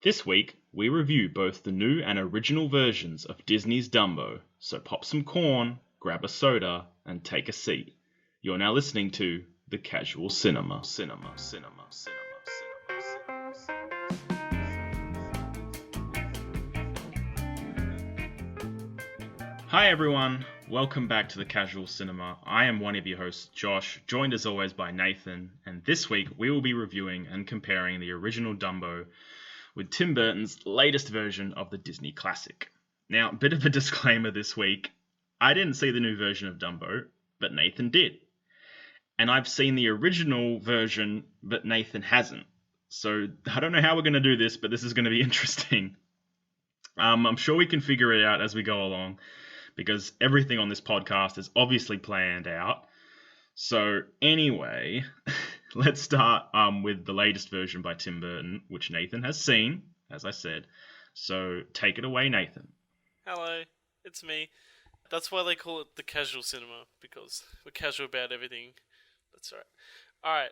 This week, we review both the new and original versions of Disney's Dumbo, so pop some corn, grab a soda, and take a seat. You're now listening to The Casual Cinema. Hi everyone, welcome back to The Casual Cinema. I am one of your hosts, Josh, joined as always by Nathan, and this week we will be reviewing and comparing the original Dumbo with Tim Burton's latest version of the Disney classic. Now, a bit of a disclaimer this week, I didn't see the new version of Dumbo, but Nathan did. And I've seen the original version, but Nathan hasn't. So I don't know how we're going to do this, but this is going to be interesting. I'm sure we can figure it out as we go along, because everything on this podcast is obviously planned out. So anyway, let's start with the latest version by Tim Burton, which Nathan has seen, as I said. So take it away, Nathan. Hello, it's me. That's why they call it the casual cinema, because we're casual about everything. That's right. Alright,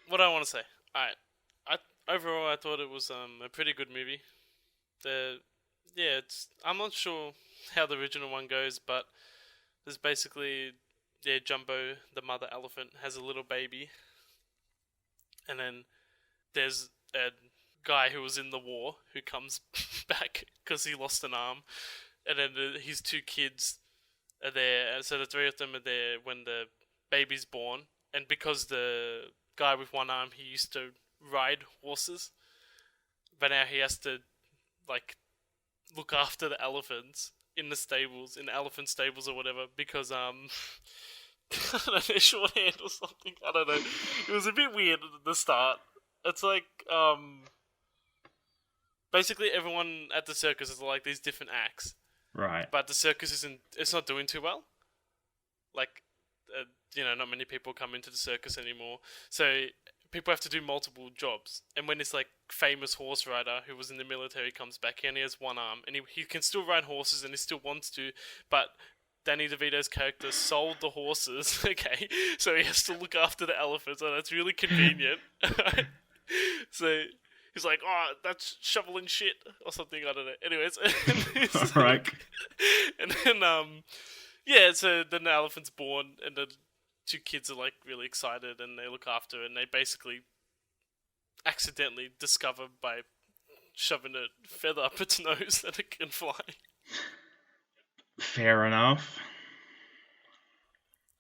what do I want to say? Alright, overall I thought it was a pretty good movie. I'm not sure how the original one goes, but there's basically, Jumbo, the mother elephant, has a little baby. And then there's a guy who was in the war who comes back because he lost an arm. And then his two kids are there. So the three of them are there when the baby's born. And because the guy with one arm, he used to ride horses. But now he has to, look after the elephants in the stables, in the elephant stables or whatever, because, I don't know, they're shorthand or something. I don't know. It was a bit weird at the start. It's like, basically everyone at the circus is like these different acts. Right. But the circus it's not doing too well. Not many people come into the circus anymore. So people have to do multiple jobs. And when this famous horse rider who was in the military comes back, he only has one arm. And he can still ride horses and he still wants to, but Danny DeVito's character sold the horses, okay? So he has to look after the elephants, and that's really convenient. So he's like, oh, that's shoveling shit, or something, I don't know. Anyways. Alright. And then, so then the elephant's born, and the two kids are really excited, and they look after it, and they basically accidentally discover by shoving a feather up its nose that it can fly. Fair enough.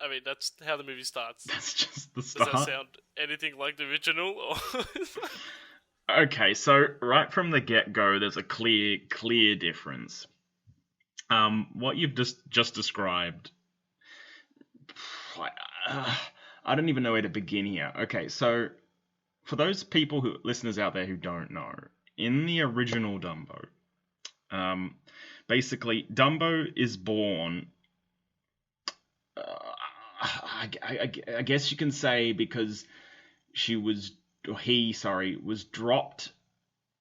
I mean, that's how the movie starts. That's just the start. Does that sound anything like the original? Or Okay, so right from the get-go, there's a clear difference. What you've just described, I don't even know where to begin here. Okay, so for those listeners out there who don't know, in the original Dumbo, basically Dumbo is born, I guess you can say, because he was dropped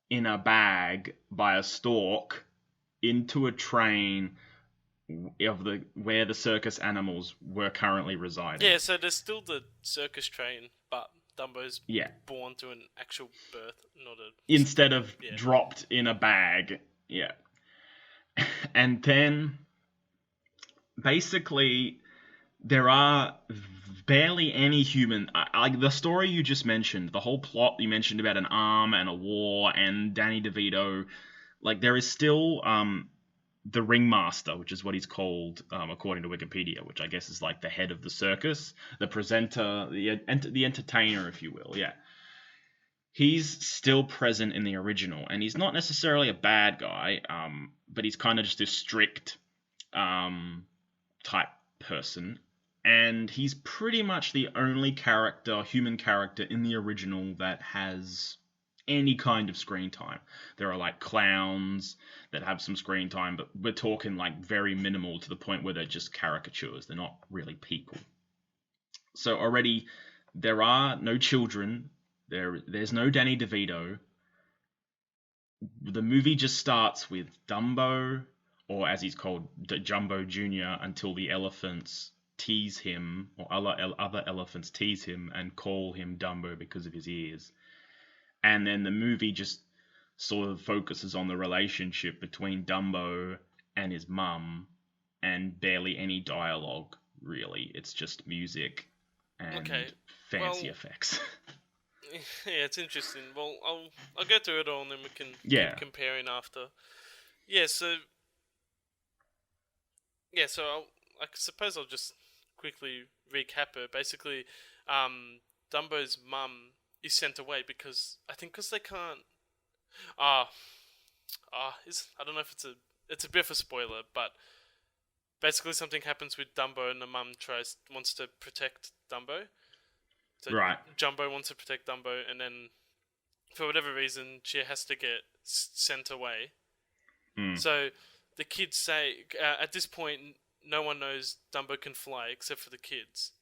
in a bag by a stork into a train where the circus animals were currently residing. Yeah, so there's still the circus train, but Dumbo's born to an actual birth, instead of dropped in a bag. Yeah. And then basically there are barely any human, like the story you just mentioned, the whole plot you mentioned about an arm and a war and Danny DeVito, there is still the ringmaster, which is what he's called according to Wikipedia, which I guess is the head of the circus, the presenter, the entertainer, if you will. Yeah, he's still present in the original, and he's not necessarily a bad guy, but he's kind of just a strict type person, and he's pretty much the only human character in the original that has any kind of screen time. There are clowns that have some screen time, but we're talking very minimal, to the point where they're just caricatures. They're not really people. So already there are no children. There's no Danny DeVito. The movie just starts with Dumbo, or as he's called, Jumbo Jr., until the elephants tease him, or other elephants tease him and call him Dumbo because of his ears. and then the movie just sort of focuses on the relationship between Dumbo and his mum, and barely any dialogue, really. It's just music Okay. and fancy Well, effects. yeah, it's interesting. Well, I'll go through it all, and then we can keep Yeah. comparing after. Yeah. So I suppose I'll just quickly recap it. Basically, Dumbo's mum is sent away because I think because they can't. Ah, I don't know if it's a bit of a spoiler, but basically something happens with Dumbo, and the mum wants to protect Dumbo. So Right. Jumbo wants to protect Dumbo, and then for whatever reason she has to get sent away. Mm. So the kids say at this point no one knows Dumbo can fly except for the kids,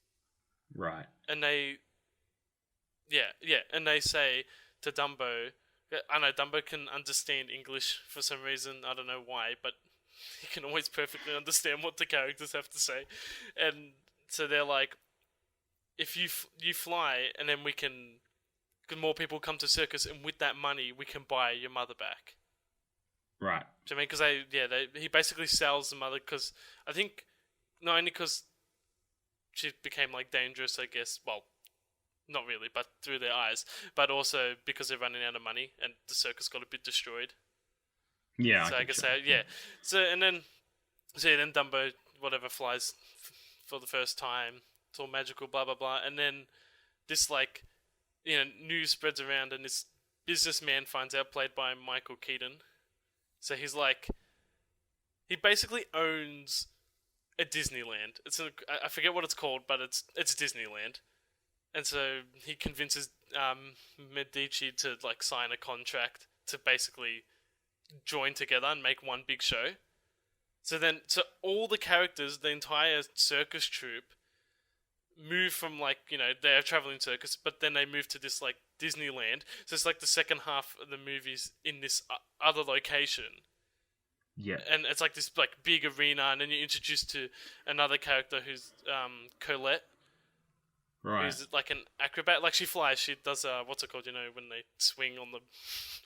Right. and and they say to Dumbo, I know Dumbo can understand English for some reason. I don't know why, but he can always perfectly understand what the characters have to say, and so they're like, if you fly, and then we can more people come to circus, and with that money we can buy your mother back. Right. Do you know what I mean? Because he basically sells the mother because I think not only because she became like dangerous, I guess. Well, not really, but through their eyes, but also because they're running out of money and the circus got a bit destroyed. Yeah. So I guess yeah. So then Dumbo whatever flies for the first time. It's all magical, blah blah blah, and then this like news spreads around, and this businessman finds out, played by Michael Keaton. So he's like, he basically owns a Disneyland. I forget what it's called, but it's Disneyland. And so he convinces Medici to like sign a contract to basically join together and make one big show. So all the characters, the entire circus troupe, move from like they're a traveling circus, but then they move to this like Disneyland. So it's like the second half of the movie's in this other location. Yeah. And it's like this like big arena, and then you're introduced to another character who's Colette. Right. Who's like an acrobat. Like she flies. She does what's it called? When they swing on the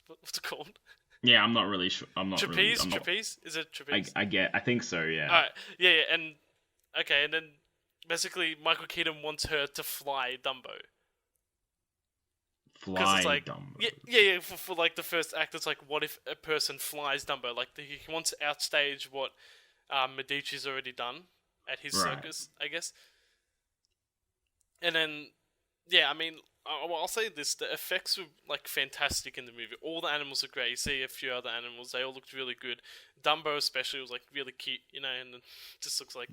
what's it called? Yeah, I'm not really sure. I'm not trapeze. Really, Trapeze? Is it trapeze? I think so. Yeah. All right. Yeah. And okay, and then basically Michael Keaton wants her to fly Dumbo. Fly it's like, Dumbo. Yeah. For like the first act, it's like, what if a person flies Dumbo? Like he wants to outstage what Medici's already done at his circus, I guess. And then, yeah, I mean, I'll say this: the effects were like fantastic in the movie. All the animals are great. You see a few other animals; they all looked really good. Dumbo, especially, was like really cute, and it just looks like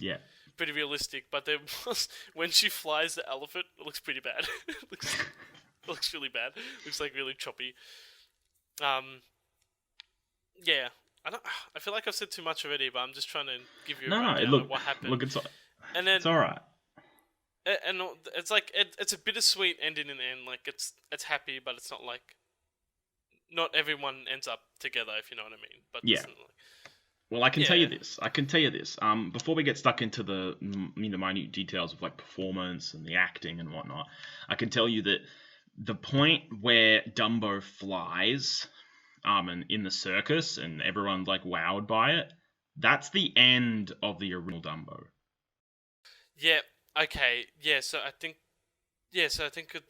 pretty realistic. But there was when she flies the elephant, it looks pretty bad. It looks really bad. Looks like really choppy. Yeah, I feel like I've said too much already, but I'm just trying to give you a rundown of what happened. Look, it's all right. And it's like it's a bittersweet ending in the end. Like it's happy, but it's not like not everyone ends up together, if you know what I mean. But yeah. Well, I can tell you this. Before we get stuck into the minute details of like performance and the acting and whatnot, I can tell you that the point where Dumbo flies, and in the circus, and everyone's like wowed by it, that's the end of the original Dumbo. Yeah. Okay, so I think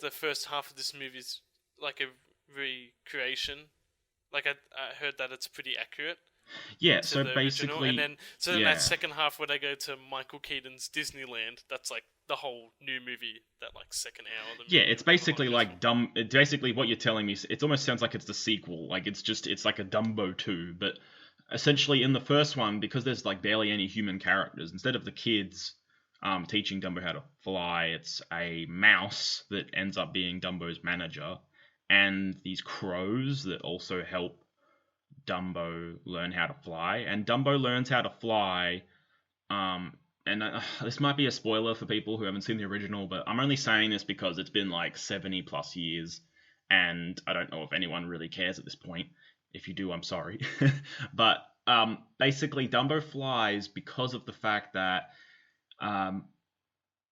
the first half of this movie is like a recreation. Like I heard that it's pretty accurate. Yeah, so basically, original. And then in that second half where they go to Michael Keaton's Disneyland, that's like the whole new movie. That like second hour. Of the movie, yeah, it's basically like basically, what you're telling me, it almost sounds like it's the sequel. Like it's like a Dumbo 2, but essentially in the first one, because there's like barely any human characters, instead of the kids teaching Dumbo how to fly, it's a mouse that ends up being Dumbo's manager, and these crows that also help Dumbo learn how to fly. And Dumbo learns how to fly, and this might be a spoiler for people who haven't seen the original, but I'm only saying this because it's been like 70 plus years, and I don't know if anyone really cares at this point. If you do, I'm sorry. But basically Dumbo flies because of the fact that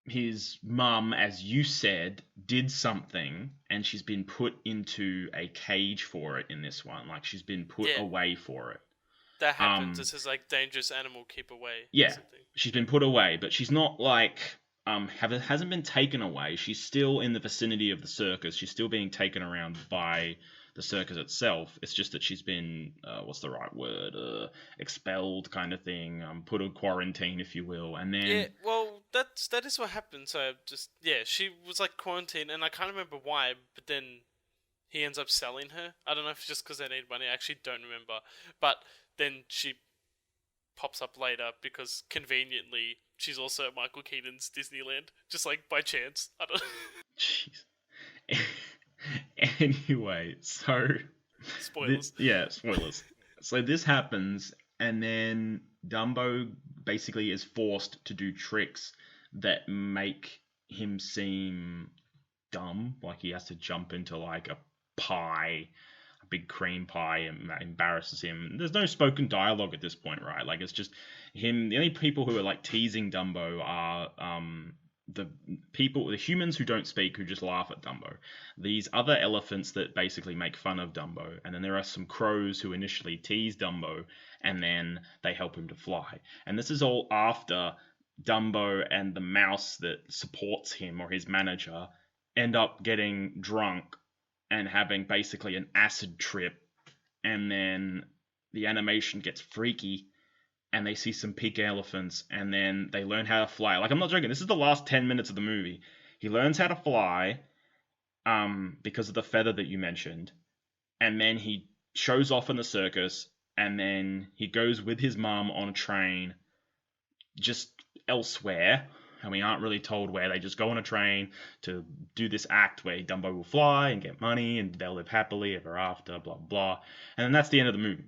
his mum, as you said, did something, and she's been put into a cage for it in this one. Like, she's been put Yeah, away for it. that happens. It Um, says like dangerous animal, keep away or yeah, something. she's been put away, but she's not like hasn't been taken away. She's still in the vicinity of the circus. She's still being taken around by the circus itself. It's just that she's been what's the right word? Expelled, kind of thing. Put in quarantine, if you will, and Yeah, then well, that is what happened. So just yeah, she was like quarantined, and I can't remember why. But then he ends up selling her. I don't know if it's just because they need money. I actually don't remember. But then she pops up later because conveniently she's also at Michael Keaton's Disneyland, just like by chance. I don't. jeez. Anyway, so Spoilers. yeah, spoilers. So this happens, and then Dumbo basically is forced to do tricks that make him seem dumb. Like, he has to jump into like a pie, a big cream pie, and that embarrasses him. There's no spoken dialogue at this point, right? Like, it's just him. The only people who are like teasing Dumbo are the the humans who don't speak, who just laugh at Dumbo. These other elephants that basically make fun of Dumbo, and then there are some crows who initially tease Dumbo, and then they help him to fly. And this is all after Dumbo and the mouse that supports him, or his manager, end up getting drunk and having basically an acid trip, and then the animation gets freaky, and they see some pink elephants, and then they learn how to fly. Like, I'm not joking. This is the last 10 minutes of the movie. He learns how to fly because of the feather that you mentioned, and then he shows off in the circus, and then he goes with his mum on a train just elsewhere, and we aren't really told where. They just go on a train to do this act where Dumbo will fly and get money, and they'll live happily ever after, blah, blah. And then that's the end of the movie.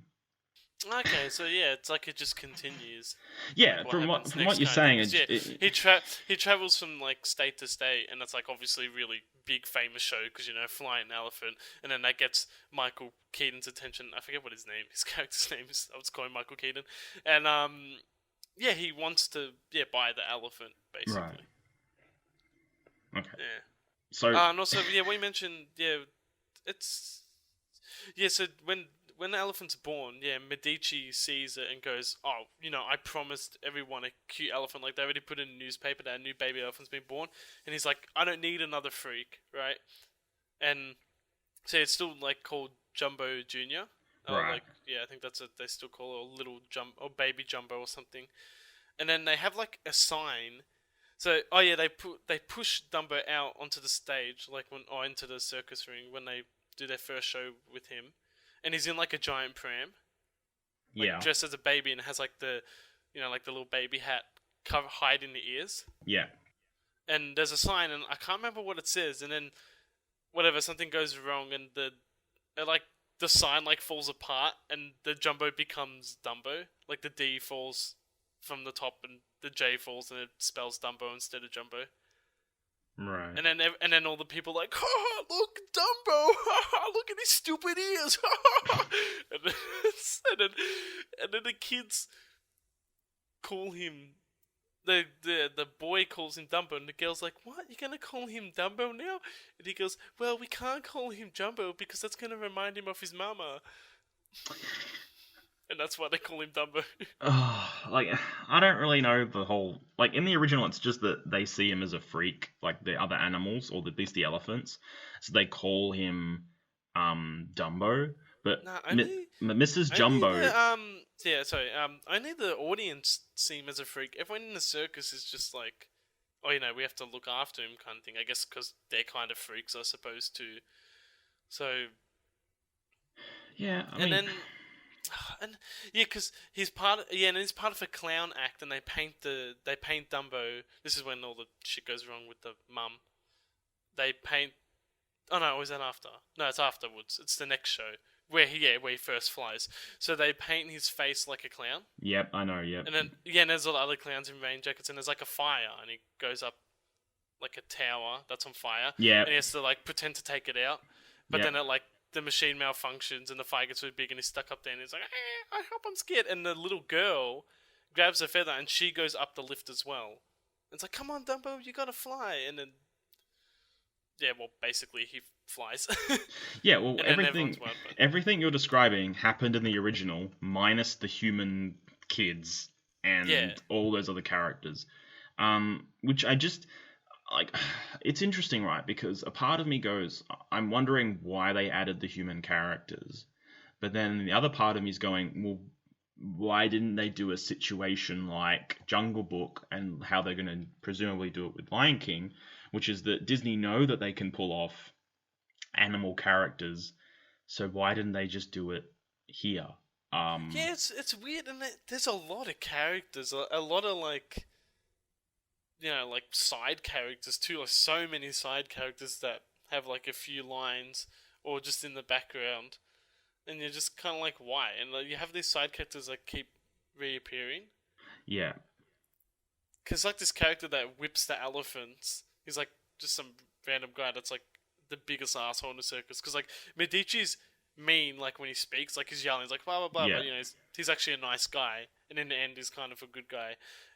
Okay, so yeah, it's like it just continues. Yeah, Like from happens what next you're kind of saying, thing. 'Cause, yeah, he travels from like state to state, and it's like obviously really big famous show because flying elephant, and then that gets Michael Keaton's attention. I forget what his character's name is. I was calling Michael Keaton, and yeah, he wants to buy the elephant basically. right. Okay. Yeah. So And also we mentioned it's so when the elephant's born, Medici sees it and goes, "Oh, I promised everyone a cute elephant. Like, they already put in a newspaper that a new baby elephant's been born." And he's like, "I don't need another freak, right?" And so it's still like called Jumbo Junior. right. Like, I think that's what they still call it, or little or baby Jumbo or something. And then they have like a sign. So they push Dumbo out onto the stage, like into the circus ring when they do their first show with him. And he's in like a giant pram, like dressed as a baby, and it has like the, like the little baby hat hiding the ears. Yeah. And there's a sign, and I can't remember what it says. And then, something goes wrong, and the sign like falls apart, and the Jumbo becomes Dumbo. Like, the D falls from the top, and the J falls, and it spells Dumbo instead of Jumbo. Right. And then all the people like, "Oh, look, Dumbo! Look at his stupid ears!" and then the kids call him. The boy calls him Dumbo, and the girl's like, "What? You're gonna call him Dumbo now?" And he goes, "Well, we can't call him Jumbo because that's gonna remind him of his mama." And that's why they call him Dumbo. Like, I don't really know the whole. Like, in the original, it's just that they see him as a freak, like the other animals, or at least the elephants. So they call him Dumbo. But Nah, Mrs. Jumbo. only the audience see him as a freak. Everyone in the circus is just like, "Oh, we have to look after him," kind of thing. I guess because they're kind of freaks, I suppose, too. So Yeah, because he's part of a clown act, and they paint Dumbo. This is when all the shit goes wrong with the mum. They paint. Oh no, was that after? No, it's afterwards. It's the next show where he first flies. So they paint his face like a clown. Yep, I know. Yep. And then and there's all the other clowns in rain jackets, and there's like a fire, and he goes up like a tower that's on fire. Yeah. And he has to like pretend to take it out, but then it like. The machine malfunctions and the fire gets really big, and he's stuck up there, and he's like, "I hope I'm scared." And the little girl grabs a feather, and she goes up the lift as well. It's like, come on, Dumbo, you gotta fly. And then, yeah, well, basically he flies. Yeah, well, And then everything everyone's wild, but everything you're describing happened in the original, minus the human kids yeah, and all those other characters. Which I just like. It's interesting, right? Because a part of me goes, I'm wondering why they added the human characters, but then the other part of me is going, well, why didn't they do a situation like Jungle Book and how they're going to presumably do it with Lion King, which is that Disney know that they can pull off animal characters, so why didn't they just do it here? Um, yeah, it's weird, and there's a lot of characters, a lot of like, like side characters too. Like so many side characters that have like a few lines or just in the background, and you're just kind of like, why? And like, you have these side characters that keep reappearing. yeah, Because like this character that whips the elephants, he's like just some random guy that's like the biggest asshole in the circus. Because like Medici's mean, like when he speaks, like he's yelling, he's like blah blah blah, yeah, but he's actually a nice guy, and in the end he's kind of a good guy.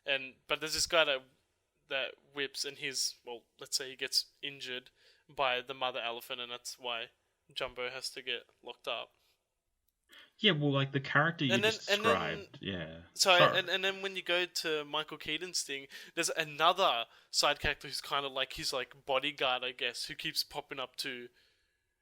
And but there's this guy that whips, and he's, well, let's say he gets injured by the mother elephant, and that's why Jumbo has to get locked up. yeah. Well, like the character you And then just and then described, yeah. So Sorry. and then when you go to Michael Keaton's thing, there's another side character who's kind of like his like bodyguard, I guess, who keeps popping up too.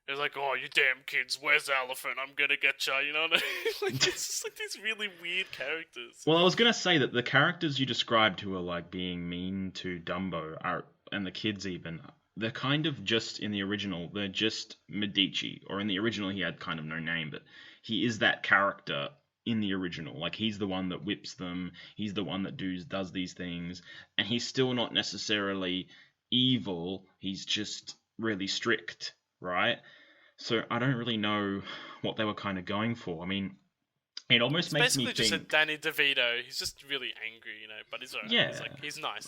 It's like, oh, you damn kids, where's the elephant? I'm gonna get ya. You know what I mean? Like it's just like these really weird characters. Well, I was gonna say that the characters you described who are like being mean to Dumbo are, and the kids even, they're kind of just in the original. They're just Medici, or in the original he had kind of no name, but he is that character in the original. Like he's the one that whips them. He's the one that does these things, and he's still not necessarily evil. He's just really strict, right? So I don't really know what they were kind of going for. I mean, it almost He's makes me basically just a think, Danny DeVito. He's just really angry, but he's alright. yeah, He's like he's nice.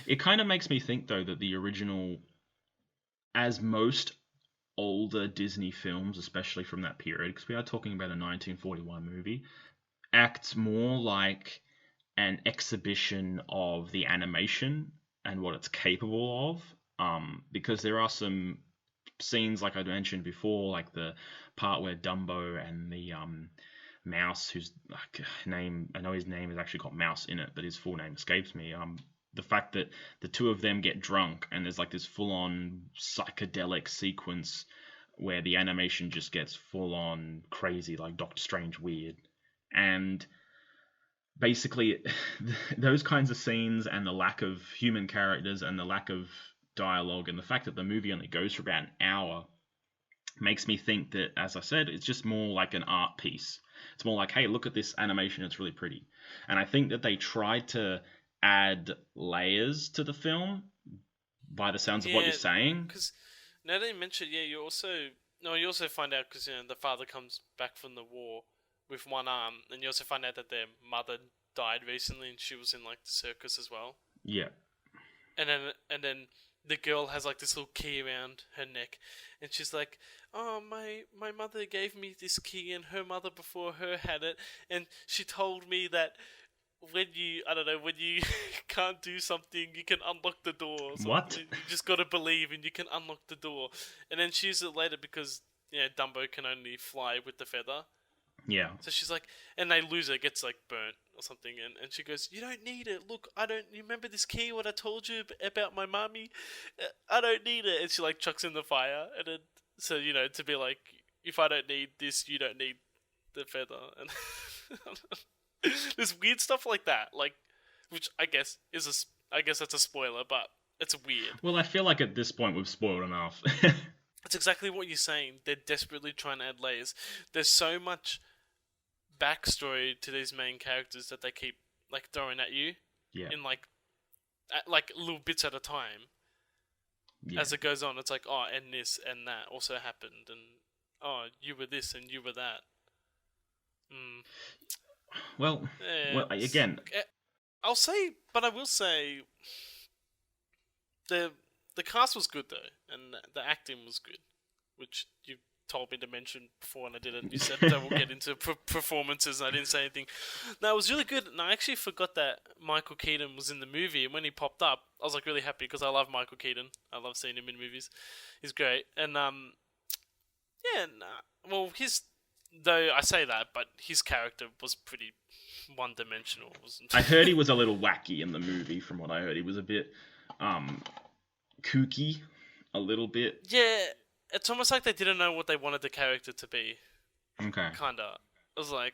it kind of makes me think though that the original, as most older Disney films, especially from that period, because we are talking about a 1941 movie, acts more like an exhibition of the animation and what it's capable of. Because there are some scenes, like I mentioned before, like the part where Dumbo and the mouse, whose name, I know his name is actually got Mouse in it, but his full name escapes me. The fact that the two of them get drunk and there's like this full on psychedelic sequence where the animation just gets full on crazy, like Doctor Strange weird. And basically, those kinds of scenes and the lack of human characters and the lack of dialogue and the fact that the movie only goes for about an hour makes me think that, as I said, it's just more like an art piece. It's more like, hey, look at this animation, it's really pretty. And I think that they tried to add layers to the film by the sounds of what you're Yeah, saying. because now that you mention, yeah, you also find out because the father comes back from the war with one arm, and you also find out that their mother died recently, and she was in like the circus as well. Yeah. And then the girl has like this little key around her neck, and she's like, "Oh, my mother gave me this key, and her mother before her had it, and she told me that when you can't do something, you can unlock the door. Or something. What? You just gotta believe, and you can unlock the door." And then she uses it later because Dumbo can only fly with the feather. Yeah. So she's like, and they lose it, gets like burnt or something, and she goes, "You don't need it. Look, I don't. You remember this key? What I told you about my mommy? I don't need it." And she like chucks in the fire, and then so to be like, if I don't need this, you don't need the feather, and there's weird stuff like that, like which I guess I guess that's a spoiler, but it's weird. Well, I feel like at this point we've spoiled enough. It's exactly what you're saying. They're desperately trying to add layers. There's so much backstory to these main characters that they keep like throwing at you Yeah. in like little bits at a time. Yeah. As it goes on, it's like, oh, and this and that also happened, and oh, you were this and you were that. Well, again, I'll say, but I will say, the cast was good though, and the acting was good, which you told me to mention before when I did it. You said that we'll get into performances, and I didn't say anything. No, it was really good, and I actually forgot that Michael Keaton was in the movie, and when he popped up, I was like really happy because I love Michael Keaton. I love seeing him in movies. He's great, and yeah, nah. Well, though I say that, but his character was pretty one-dimensional, wasn't? I heard he was a little wacky in the movie. From what I heard, he was a bit kooky, a little bit. Yeah, it's almost like they didn't know what they wanted the character to be. Okay. Kinda. It was like,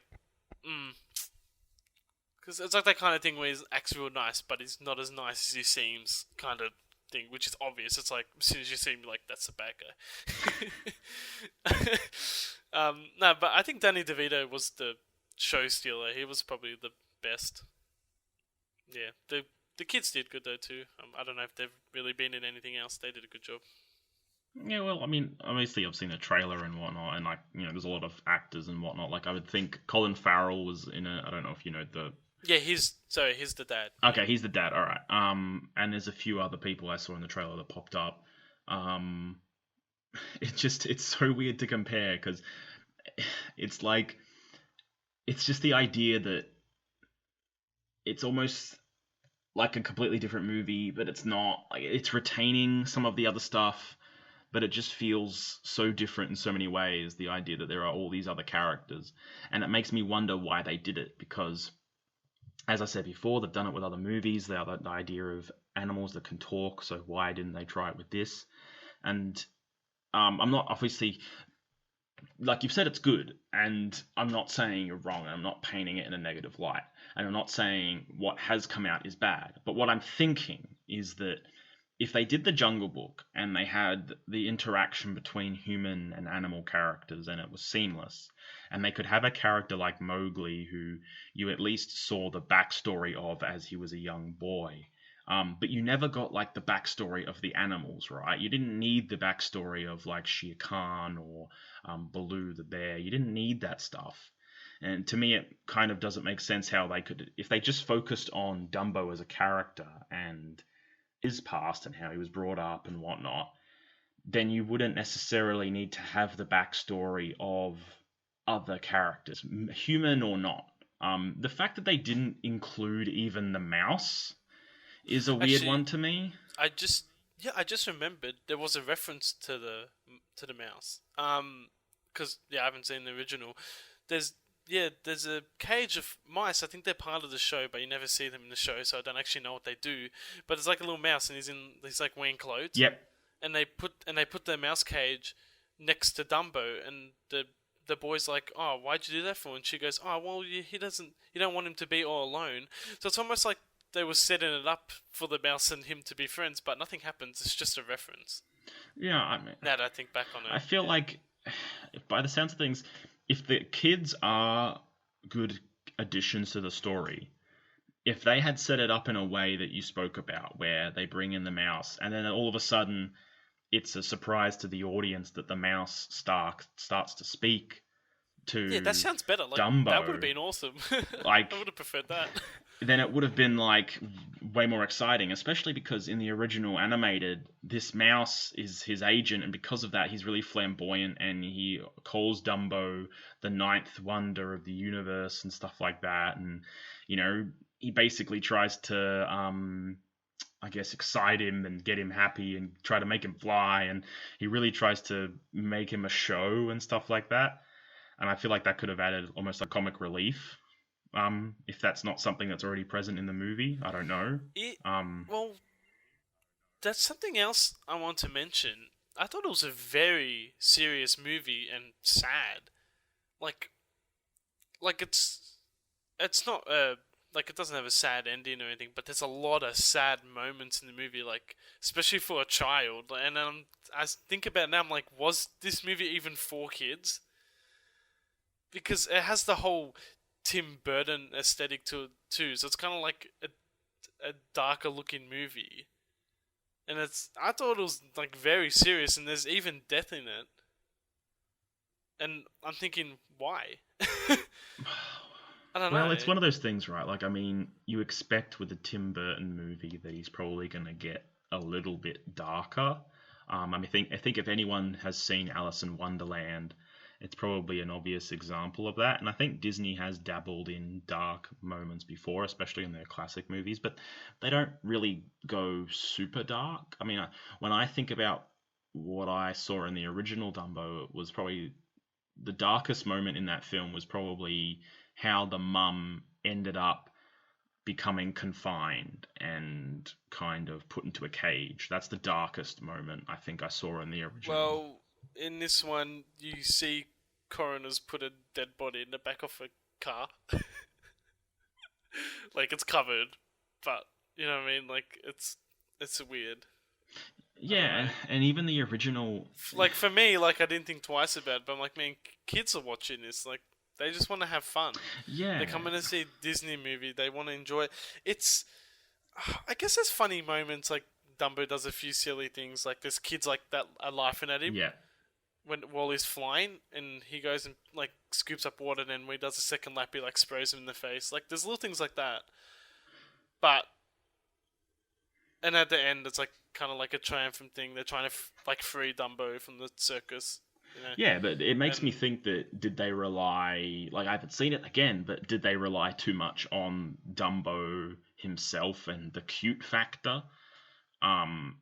because it's like that kind of thing where he acts real nice, but he's not as nice as he seems, kind of thing, which is obvious. It's like as soon as you see him, you're like, that's a bad guy. No, but I think Danny DeVito was the show stealer. He was probably the best. Yeah, the kids did good though too. I don't know if they've really been in anything else. They did a good job. Yeah, well, I mean, obviously I've seen a trailer and whatnot, and like, there's a lot of actors and whatnot. Like, I would think Colin Farrell was in it. I don't know if you know the. Yeah, he's the dad. Okay, he's the dad. All right. And there's a few other people I saw in the trailer that popped up. It's so weird to compare because it's like, it's just the idea that it's almost like a completely different movie, but it's not. Like, it's retaining some of the other stuff, but it just feels so different in so many ways, the idea that there are all these other characters. And it makes me wonder why they did it, because, as I said before, they've done it with other movies. The idea of animals that can talk, so why didn't they try it with this? And I'm not, obviously, like you've said, it's good, and I'm not saying you're wrong, and I'm not painting it in a negative light, and I'm not saying what has come out is bad, but what I'm thinking is that if they did the Jungle Book and they had the interaction between human and animal characters and it was seamless, and they could have a character like Mowgli who you at least saw the backstory of as he was a young boy, but you never got like the backstory of the animals, right? You didn't need the backstory of like Shere Khan or Baloo the bear. You didn't need that stuff. And to me, it kind of doesn't make sense how they could, if they just focused on Dumbo as a character and his past and how he was brought up and whatnot, then you wouldn't necessarily need to have the backstory of other characters, human or not. The fact that they didn't include even the mouse is a weird one to me. I just remembered there was a reference to the mouse. Because I haven't seen the original. There's a cage of mice. I think they're part of the show, but you never see them in the show, so I don't actually know what they do. But it's like a little mouse, and he's like wearing clothes. Yep. And they put the mouse cage next to Dumbo, and the boy's like, "Oh, why'd you do that for?" And she goes, "Oh, well, you don't want him to be all alone." So it's almost like they were setting it up for the mouse and him to be friends, but nothing happens. It's just a reference. Yeah, I mean, now that I think back on it, I feel like, by the sounds of things, if the kids are good additions to the story, if they had set it up in a way that you spoke about, where they bring in the mouse, and then all of a sudden it's a surprise to the audience that the mouse starts to speak to that sounds better. Like, Dumbo. That would have been awesome. Like, I would have preferred that. Then it would have been like way more exciting, especially because in the original animated, this mouse is his agent, and because of that, he's really flamboyant, and he calls Dumbo the ninth wonder of the universe and stuff like that. And he basically tries to I guess excite him and get him happy and try to make him fly, and he really tries to make him a show and stuff like that. And I feel like that could have added almost like comic relief. If that's not something that's already present in the movie, I don't know. Well, that's something else I want to mention. I thought it was a very serious movie and sad. Like it's not like it doesn't have a sad ending or anything, but there's a lot of sad moments in the movie, like especially for a child. And I think about it now, I'm like, was this movie even for kids? Because it has the whole Tim Burton aesthetic to it too, so it's kind of like a darker looking movie, and I thought it was like very serious, and there's even death in it, and I'm thinking, why? I don't know. Well, it's one of those things, right? Like, I mean, you expect with a Tim Burton movie that he's probably going to get a little bit darker. I think if anyone has seen Alice in Wonderland, it's probably an obvious example of that. And I think Disney has dabbled in dark moments before, especially in their classic movies, but they don't really go super dark. I mean, when I think about what I saw in the original Dumbo, it was probably the darkest moment in that film was probably how the mum ended up becoming confined and kind of put into a cage. That's the darkest moment I think I saw in the original. Well, in this one, you see coroners put a dead body in the back of a car. Like, it's covered, but you know what I mean. Like, it's weird. I don't Yeah, know. and even the original. Like, for me, like, I didn't think twice about it, but I'm like, man, kids are watching this. Like, they just want to have fun. Yeah, They're coming to see a Disney movie. They want to enjoy it. It's, I guess there's funny moments. Like, Dumbo does a few silly things. Like, there's kids like that are laughing at him yeah, while he's flying, and he goes and like scoops up water, and then when he does a second lap, he like sprays him in the face. Like, there's little things like that. But and at the end, it's like kind of like a triumphant thing. They're trying to like free Dumbo from the circus. You know? yeah. But it makes me And think that did they rely? Like I haven't seen it again, but did they rely too much on Dumbo himself and the cute factor? Um,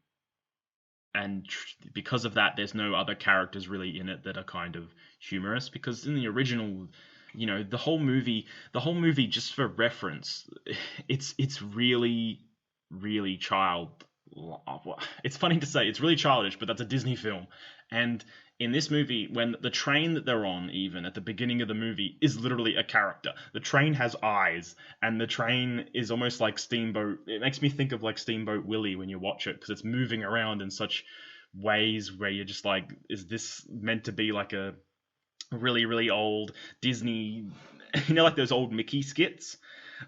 and because of that, there's no other characters really in it that are kind of humorous. Because in the original, the whole movie, just for reference, it's really child. It's funny to say it's really childish, but that's a Disney film. And in this movie, when the train that they're on, even at the beginning of the movie, is literally a character. The train has eyes, and the train is almost like Steamboat. It makes me think of like Steamboat Willie when you watch it, because it's moving around in such ways where you're just like, is this meant to be like a really, really old Disney, like those old Mickey skits,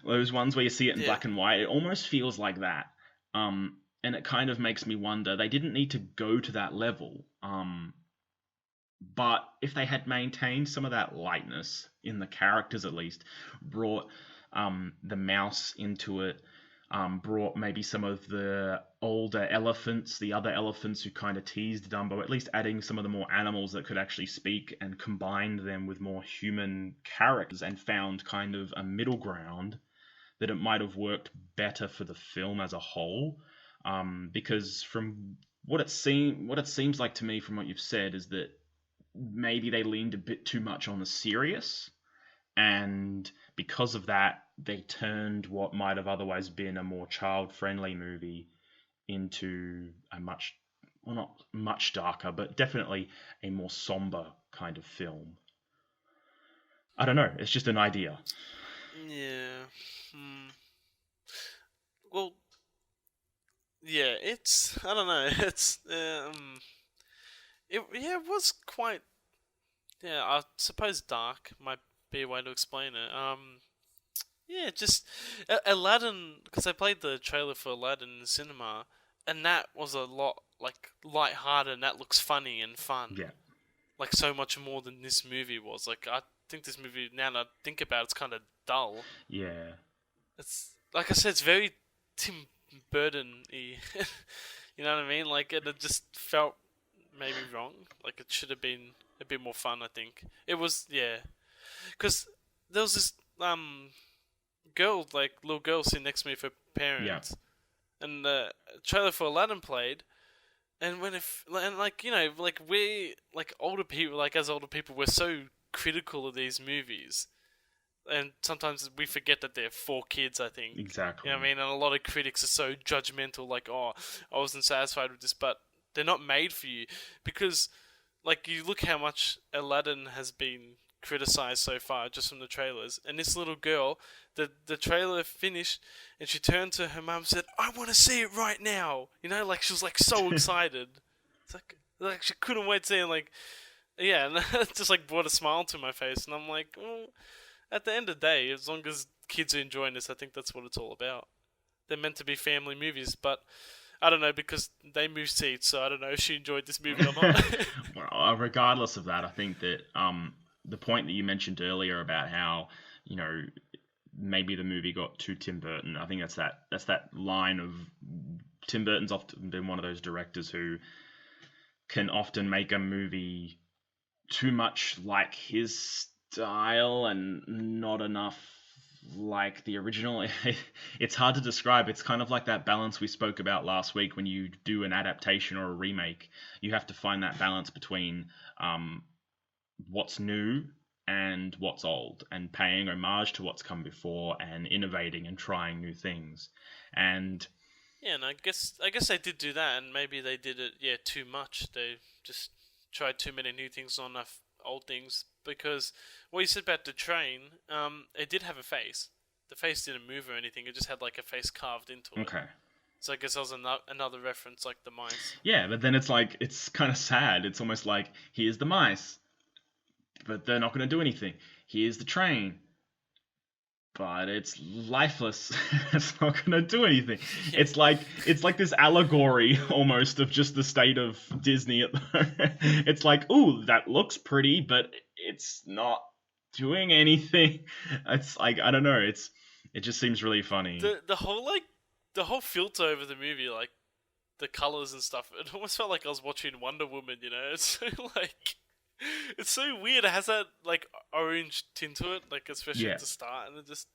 those ones where you see it in yeah, black and white. It almost feels like that. And it kind of makes me wonder, they didn't need to go to that level. But if they had maintained some of that lightness in the characters, at least brought the mouse into it, brought maybe some of the older elephants, the other elephants who kind of teased Dumbo, at least adding some of the more animals that could actually speak and combined them with more human characters and found kind of a middle ground, that it might have worked better for the film as a whole. Because from what it seems like to me from what you've said is that maybe they leaned a bit too much on the serious, and because of that, they turned what might have otherwise been a more child-friendly movie into a much, well, not much darker, but definitely a more somber kind of film. I don't know. It's just an idea. yeah. Hmm. Well, yeah. It's I don't know. It was quite. Yeah, I suppose dark might be a way to explain it. Yeah, just Aladdin, because I played the trailer for Aladdin in the cinema, and that was a lot like light-hearted, and that looks funny and fun, Yeah. like so much more than this movie was. Like, I think this movie, now that I think about it, it's kind of dull. Yeah. It's like I said, it's very Tim Burton-y. You know what I mean? Like, it just felt maybe wrong. Like, it should have been a bit more fun. I think it was, yeah, because there was this girl, like little girl, sitting next to me with her Yeah. parents, and the trailer for Aladdin played, and and like, like we, like older people, like as older people, we're so critical of these movies, and sometimes we forget that they're for kids. I think, Exactly. you know what I mean, and a lot of critics are so judgmental, like, oh, I wasn't satisfied with this, but they're not made for you, because like, you look how much Aladdin has been criticized so far just from the trailers, and this little girl, the trailer finished, and she turned to her mum and said, "I want to see it right now." Like, she was like so excited. It's like she couldn't wait to see it. Like, yeah, and it just like brought a smile to my face, and I'm like, well, at the end of the day, as long as kids are enjoying this, I think that's what it's all about. They're meant to be family movies, but I don't know, because they moved seats, so I don't know if she enjoyed this movie or not. Well, regardless of that, I think that the point that you mentioned earlier about how, you know maybe the movie got too Tim Burton. I think that's that line of Tim Burton's often been one of those directors who can often make a movie too much like his style and not enough like the original. It's hard to describe. It's kind of like that balance we spoke about last week when you do an adaptation or a remake. You have to find that balance between what's new and what's old, and paying homage to what's come before, and innovating and trying new things. And Yeah, and I guess they did do that, and maybe they did it too much. They just tried too many new things on enough old things. Because what you said about the train, it did have a face. The face didn't move or anything. It just had like a face carved into it. okay, So I guess that was another reference, like the mice. yeah, but then it's like it's kind of sad. It's almost like here's the mice, but they're not going to do anything. Here's the train, but it's lifeless. It's not going to do anything. Yeah. It's like this allegory almost of just the state of Disney at the moment. It's like, ooh, that looks pretty, but it's not doing anything. It's like, I don't know. It just seems really funny. The whole filter over the movie, like the colors and stuff, it almost felt like I was watching Wonder Woman. It's so like it's so weird. It has that like orange tint to it, like especially Yeah. at the start, and it just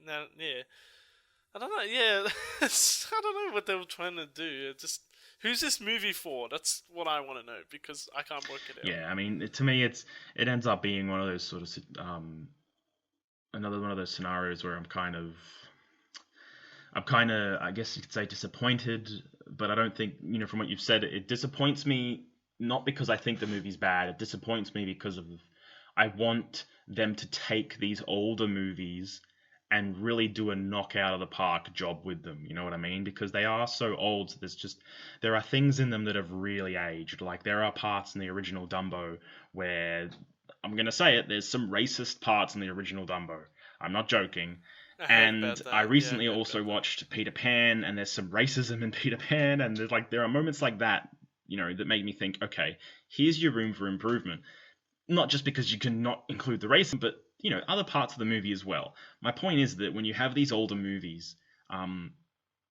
no, yeah. I don't know. Yeah, I don't know what they were trying to do. It just who's this movie for? That's what I want to know because I can't work it out. Yeah, I mean, to me, it ends up being one of those sort of another one of those scenarios where I'm kind of, I guess you could say, disappointed, but I don't think, from what you've said, it disappoints me not because I think the movie's bad. It disappoints me because of I want them to take these older movies and really do a knockout of the park job with them. You know what I mean? Because they are so old. So there are things in them that have really aged. Like there are parts in the original Dumbo where I'm gonna say it. There's some racist parts in the original Dumbo. I'm not joking. I heard And about I that. Yeah, recently I heard also about that. watched Peter Pan, and there's some racism in Peter Pan, and there are moments like that, that make me think, okay, here's your room for improvement. Not just because you can not include the racism, but other parts of the movie as well. My point is that when you have these older movies,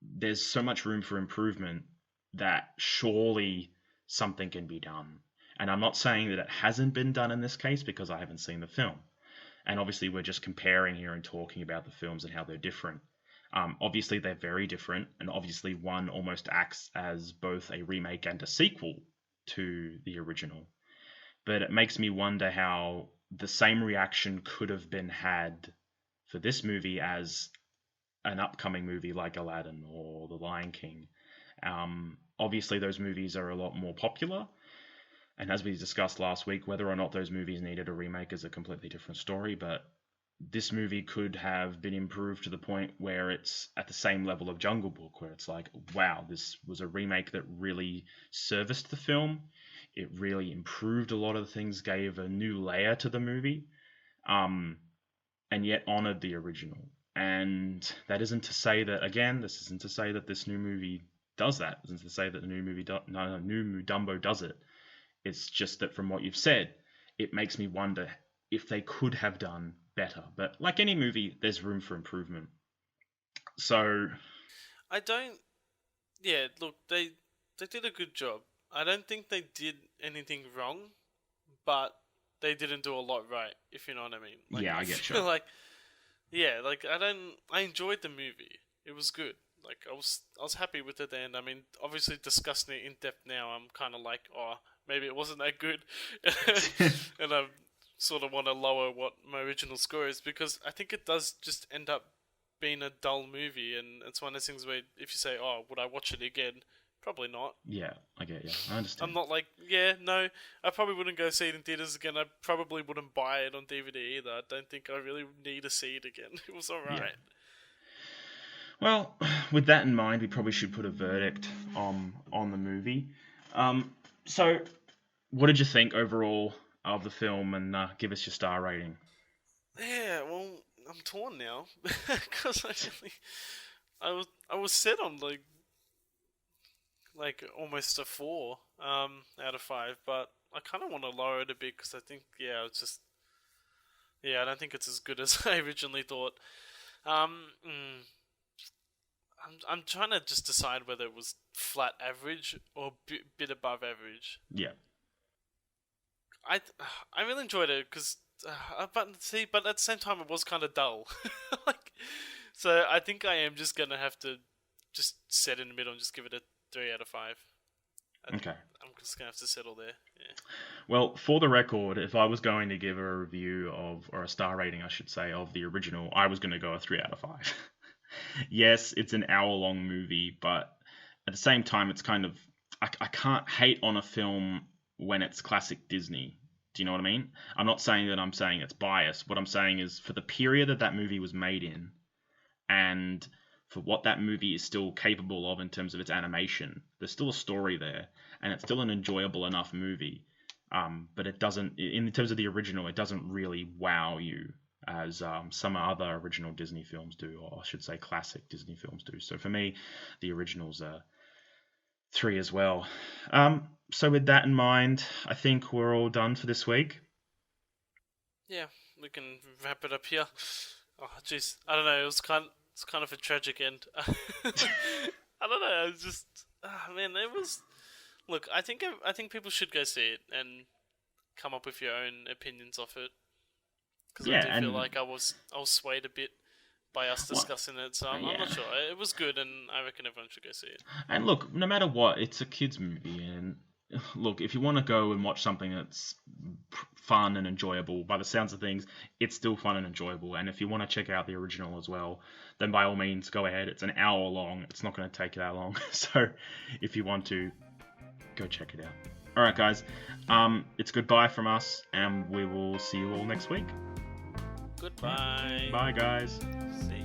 there's so much room for improvement that surely something can be done. And I'm not saying that it hasn't been done in this case because I haven't seen the film. And obviously, we're just comparing here and talking about the films and how they're different. Obviously, they're very different, and obviously, one almost acts as both a remake and a sequel to the original. But it makes me wonder how the same reaction could have been had for this movie as an upcoming movie like Aladdin or The Lion King. Obviously, those movies are a lot more popular. And as we discussed last week, whether or not those movies needed a remake is a completely different story. But this movie could have been improved to the point where it's at the same level of Jungle Book, where it's like, wow, this was a remake that really serviced the film. It really improved a lot of the things, gave a new layer to the movie, and yet honored the original. And that isn't to say that, again, this isn't to say that this new movie does that. It isn't to say that the new movie, new Dumbo does it. It's just that from what you've said, it makes me wonder if they could have done better. But like any movie, there's room for improvement. So, I don't. Yeah, look, they did a good job. I don't think they did anything wrong, but they didn't do a lot right. If you know what I mean. Like, yeah, I I get feel you. like yeah, like I enjoyed the movie. It was good. Like I was happy with it, and I mean, obviously discussing it in depth now, I'm kind of like, oh, maybe it wasn't that good, and I sort of want to lower what my original score is because I think it does just end up being a dull movie, and it's one of those things where if you say, oh, would I watch it again? Probably not. Yeah, I get you. I I'm understand. not like, yeah, no, I probably wouldn't go see it in theaters again. I probably wouldn't buy it on DVD either. I don't think I really need to see it again. It was Yeah. alright. Well, with that in mind, we probably should put a verdict on the movie. So, what did you think overall of the film, and give us your star rating? Yeah, well, I'm torn now because I was set on like almost a 4 out of 5, but I kind of want to lower it a bit because I think it's just I don't think it's as good as I originally thought. Um, mm, I'm trying to just decide whether it was flat average or bit above average. Yeah. I I really enjoyed it because, but at the same time it was kind of dull. Like, so I think I am just gonna have to just set in the middle and just give it a 3 out of 5. Okay. I'm just gonna have to settle there. Yeah. Well, for the record, if I was going to give a review of, or a star rating, I should say, of the original, I was going to go a 3 out of 5. Yes, it's an hour-long movie, but at the same time, it's kind of I can't hate on a film when it's classic Disney. Do you know what I mean? I'm not saying that I'm saying it's biased. What I'm saying is for the period that that movie was made in, and for what that movie is still capable of in terms of its animation, there's still a story there, and it's still an enjoyable enough movie. But it doesn't, in terms of the original, it doesn't really wow you as some other original Disney films do, or I should say classic Disney films do. So for me, the original's a 3 as well. So with that in mind, I think we're all done for this week. Yeah, we can wrap it up here. Oh, jeez, I don't know. It's kind of a tragic end. I don't know. It's just, man, it was. Look, I think people should go see it and come up with your own opinions of it. Because Yeah, I do feel and like I was swayed a bit by us discussing it, so I'm yeah. not sure. It was good, and I reckon everyone should go see it. And look, no matter what, it's a kids' movie, and look, if you want to go and watch something that's fun and enjoyable, by the sounds of things, it's still fun and enjoyable. And if you want to check out the original as well, then by all means, go ahead. It's an hour long. It's not going to take that long. So if you want to, go check it out. All right, guys. It's goodbye from us, and we will see you all next week. Goodbye. Bye, guys. See